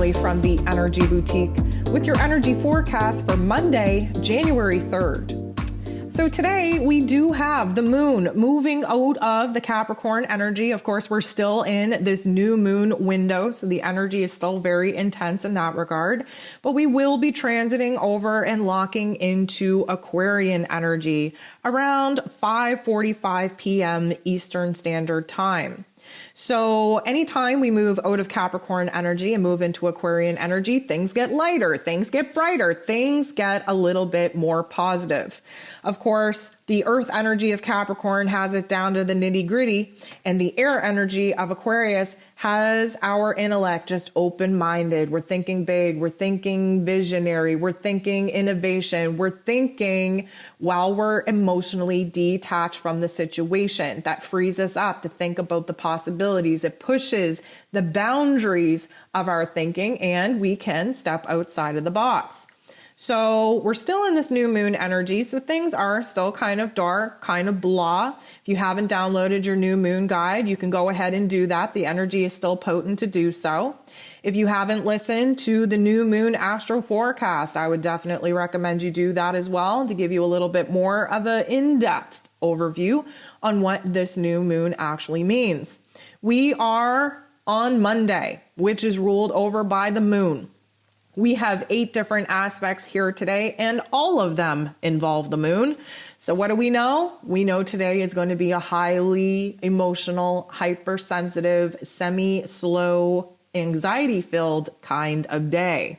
Joy from the Energy Boutique with your energy forecast for Monday, January 3rd. So today we do have the moon moving out of the Capricorn energy. Of course, we're still in this new moon window, so the energy is still very intense in that regard. But we will be transiting over and locking into Aquarian energy around 5:45 p.m. Eastern Standard Time. So anytime we move out of Capricorn energy and move into Aquarian energy, things get lighter, things get brighter, things get a little bit more positive. Of course, the earth energy of Capricorn has it down to the nitty gritty, and the air energy of Aquarius has our intellect just open-minded. We're thinking big, we're thinking visionary, we're thinking innovation, we're thinking while we're emotionally detached from the situation. That frees us up to think about the possibilities. It pushes the boundaries of our thinking, and we can step outside of the box. So we're still in this new moon energy, so things are still kind of dark, kind of blah. If you haven't downloaded your new moon guide, you can go ahead and do that. The energy is still potent to do so. If you haven't listened to the new moon astro forecast, I would definitely recommend you do that as well to give you a little bit more of an in-depth overview on what this new moon actually means. We are on Monday, which is ruled over by the moon. We have 8 different aspects here today, and all of them involve the moon. So what do we know? We know today is going to be a highly emotional, hypersensitive, semi-slow, anxiety-filled kind of day.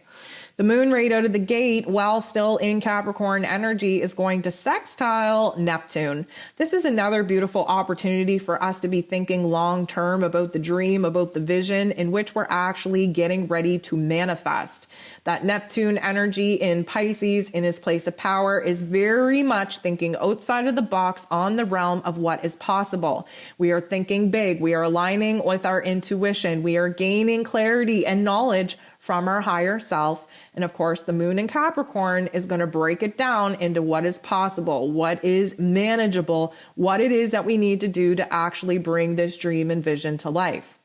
The moon right out of the gate, while still in Capricorn energy, is going to sextile Neptune. This is another beautiful opportunity for us to be thinking long-term about the dream, about the vision in which we're actually getting ready to manifest. That Neptune energy in Pisces, in his place of power, is very much thinking outside of the box on the realm of what is possible. We are thinking big. We are aligning with our intuition. We are gaining clarity and knowledge from our higher self. And of course, the moon in Capricorn is going to break it down into what is possible, what is manageable, what it is that we need to do to actually bring this dream and vision to life.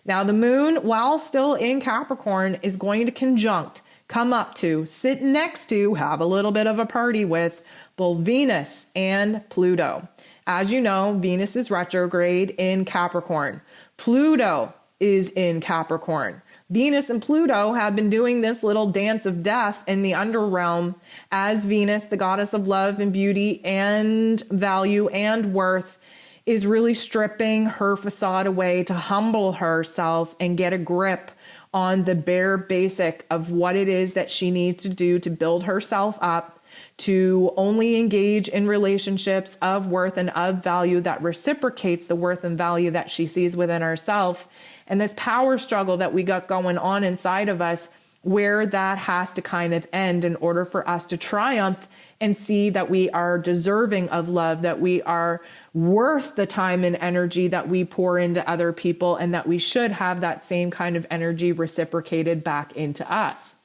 Now, the moon, while still in Capricorn, is going to conjunct, come up to, sit next to, have a little bit of a party with both Venus and Pluto. As you know, Venus is retrograde in Capricorn. Pluto is in Capricorn. Venus and Pluto have been doing this little dance of death in the underrealm as Venus, the goddess of love and beauty and value and worth, is really stripping her facade away to humble herself and get a grip on the bare basic of what it is that she needs to do to build herself up, to only engage in relationships of worth and of value that reciprocates the worth and value that she sees within herself. And this power struggle that we got going on inside of us, where that has to kind of end in order for us to triumph and see that we are deserving of love, that we are worth the time and energy that we pour into other people, and that we should have that same kind of energy reciprocated back into us.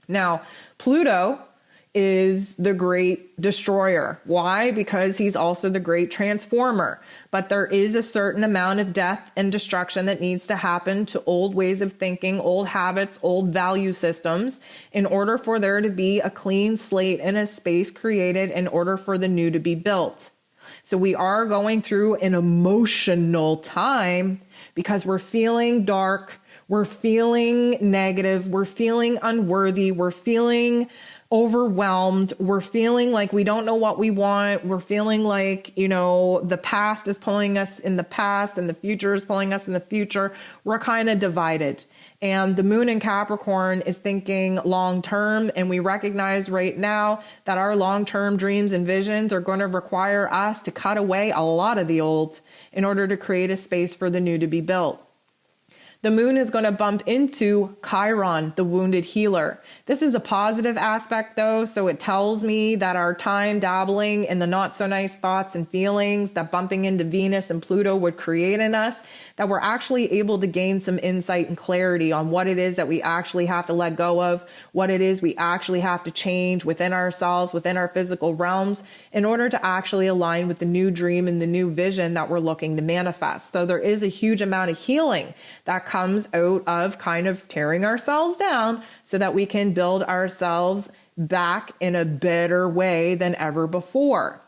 Now, Pluto is the great destroyer. Why? Because he's also the great transformer. But there is a certain amount of death and destruction that needs to happen to old ways of thinking, old habits, old value systems, in order for there to be a clean slate and a space created in order for the new to be built. So we are going through an emotional time because we're feeling dark, we're feeling negative, we're feeling unworthy, we're feeling overwhelmed. We're feeling like we don't know what we want. We're feeling like, the past is pulling us in the past and the future is pulling us in the future. We're kind of divided. And the moon in Capricorn is thinking long term. And we recognize right now that our long-term dreams and visions are going to require us to cut away a lot of the old in order to create a space for the new to be built. The moon is going to bump into Chiron, the wounded healer. This is a positive aspect though, so it tells me that our time dabbling in the not so nice thoughts and feelings that bumping into Venus and Pluto would create in us, that we're actually able to gain some insight and clarity on what it is that we actually have to let go of, what it is we actually have to change within ourselves, within our physical realms, in order to actually align with the new dream and the new vision that we're looking to manifest. So there is a huge amount of healing that that comes out of kind of tearing ourselves down so that we can build ourselves back in a better way than ever before.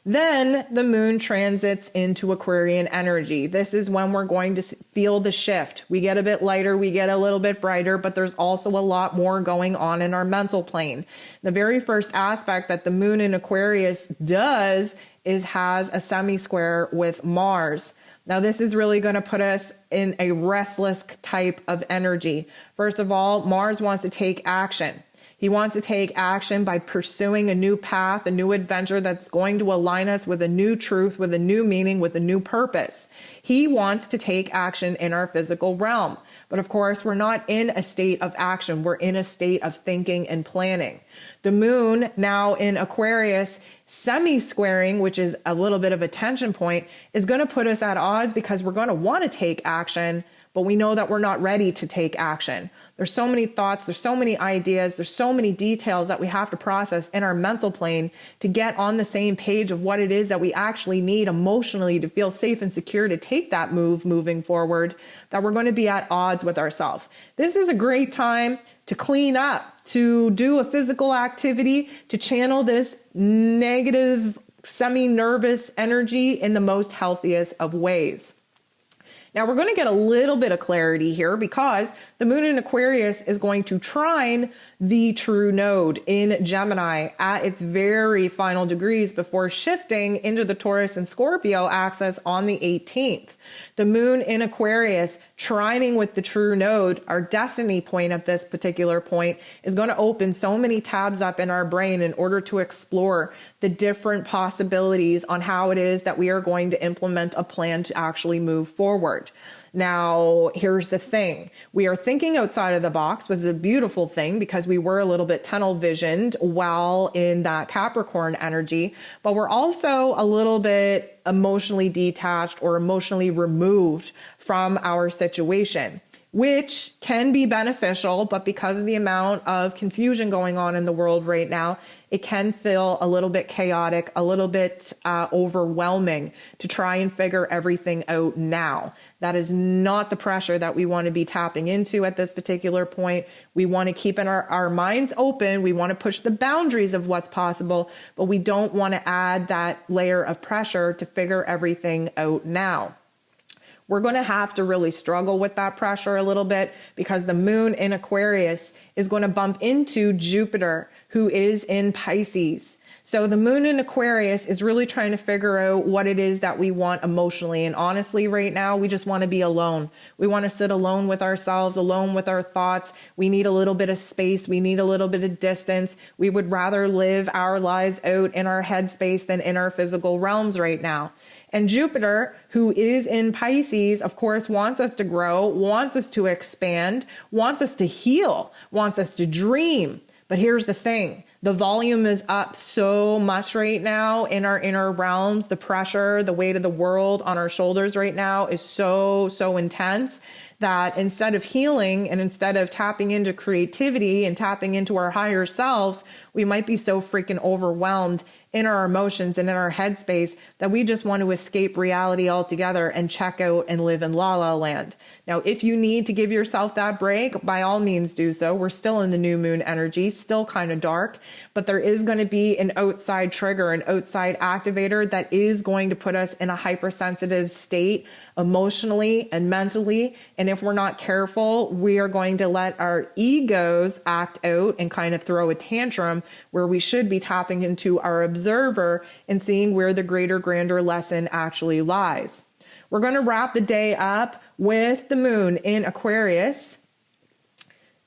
Then the moon transits into Aquarian energy. This is when we're going to feel the shift. We get a bit lighter, we get a little bit brighter, but there's also a lot more going on in our mental plane. The very first aspect that the moon in Aquarius does is has a semi-square with Mars. Now, this is really going to put us in a restless type of energy. First of all, Mars wants to take action. He wants to take action by pursuing a new path, a new adventure that's going to align us with a new truth, with a new meaning, with a new purpose. He wants to take action in our physical realm. But of course, we're not in a state of action. We're in a state of thinking and planning. The moon now in Aquarius, semi-squaring, which is a little bit of a tension point, is going to put us at odds because we're going to want to take action, but we know that we're not ready to take action. There's so many thoughts, there's so many ideas, there's so many details that we have to process in our mental plane to get on the same page of what it is that we actually need emotionally to feel safe and secure to take that move moving forward, that we're going to be at odds with ourselves. This is a great time to clean up, to do a physical activity, to channel this negative, semi-nervous energy in the most healthiest of ways. Now we're going to get a little bit of clarity here because the moon in Aquarius is going to trine the true node in Gemini at its very final degrees before shifting into the Taurus and Scorpio axis on the 18th. The moon in Aquarius trining with the true node, our destiny point at this particular point, is going to open so many tabs up in our brain in order to explore the different possibilities on how it is that we are going to implement a plan to actually move forward. Now, here's the thing. We are thinking outside of the box, which is a beautiful thing because we were a little bit tunnel visioned while in that Capricorn energy, but we're also a little bit emotionally detached or emotionally removed from our situation, which can be beneficial, but because of the amount of confusion going on in the world right now, it can feel a little bit chaotic, a little bit overwhelming to try and figure everything out now. That is not the pressure that we want to be tapping into at this particular point. We want to keep our minds open. We want to push the boundaries of what's possible, but we don't want to add that layer of pressure to figure everything out now. We're going to have to really struggle with that pressure a little bit because the moon in Aquarius is going to bump into Jupiter, who is in Pisces. So the moon in Aquarius is really trying to figure out what it is that we want emotionally. And honestly, right now, we just want to be alone. We want to sit alone with ourselves, alone with our thoughts. We need a little bit of space. We need a little bit of distance. We would rather live our lives out in our headspace than in our physical realms right now. And Jupiter, who is in Pisces, of course, wants us to grow, wants us to expand, wants us to heal, wants us to dream. But here's the thing. The volume is up so much right now in our inner realms. The pressure, the weight of the world on our shoulders right now is so intense that instead of healing and instead of tapping into creativity and tapping into our higher selves, we might be so freaking overwhelmed in our emotions and in our headspace that we just want to escape reality altogether and check out and live in la la land. Now, if you need to give yourself that break, by all means do so. We're still in the new moon energy, still kind of dark, but there is going to be an outside trigger, an outside activator that is going to put us in a hypersensitive state emotionally and mentally. And if we're not careful, we are going to let our egos act out and kind of throw a tantrum where we should be tapping into our observer and seeing where the greater, grander lesson actually lies. We're going to wrap the day up with the moon in Aquarius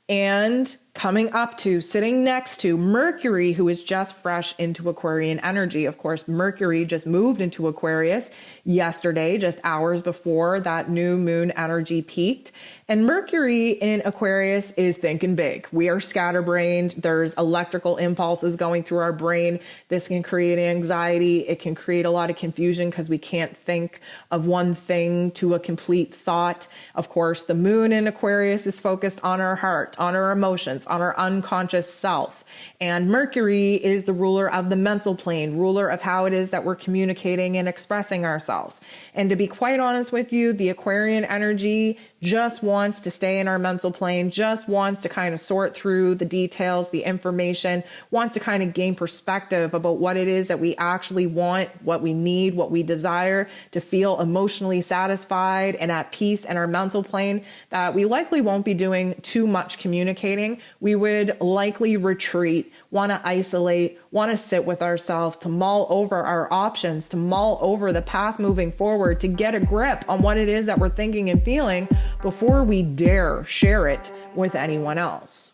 and coming up to, sitting next to Mercury, who is just fresh into Aquarian energy. Of course, Mercury just moved into Aquarius yesterday, just hours before that new moon energy peaked. And Mercury in Aquarius is thinking big. We are scatterbrained. There's electrical impulses going through our brain. This can create anxiety. It can create a lot of confusion because we can't think of one thing to a complete thought. Of course, the moon in Aquarius is focused on our heart, on our emotions, on our unconscious self. And Mercury is the ruler of the mental plane, ruler of how it is that we're communicating and expressing ourselves. And to be quite honest with you, the Aquarian energy just wants to stay in our mental plane, just wants to kind of sort through the details, the information, wants to kind of gain perspective about what it is that we actually want, what we need, what we desire to feel emotionally satisfied and at peace in our mental plane, that we likely won't be doing too much communicating. We would likely retreat, want to isolate, want to sit with ourselves, to mull over our options, to mull over the path moving forward, to get a grip on what it is that we're thinking and feeling before we dare share it with anyone else.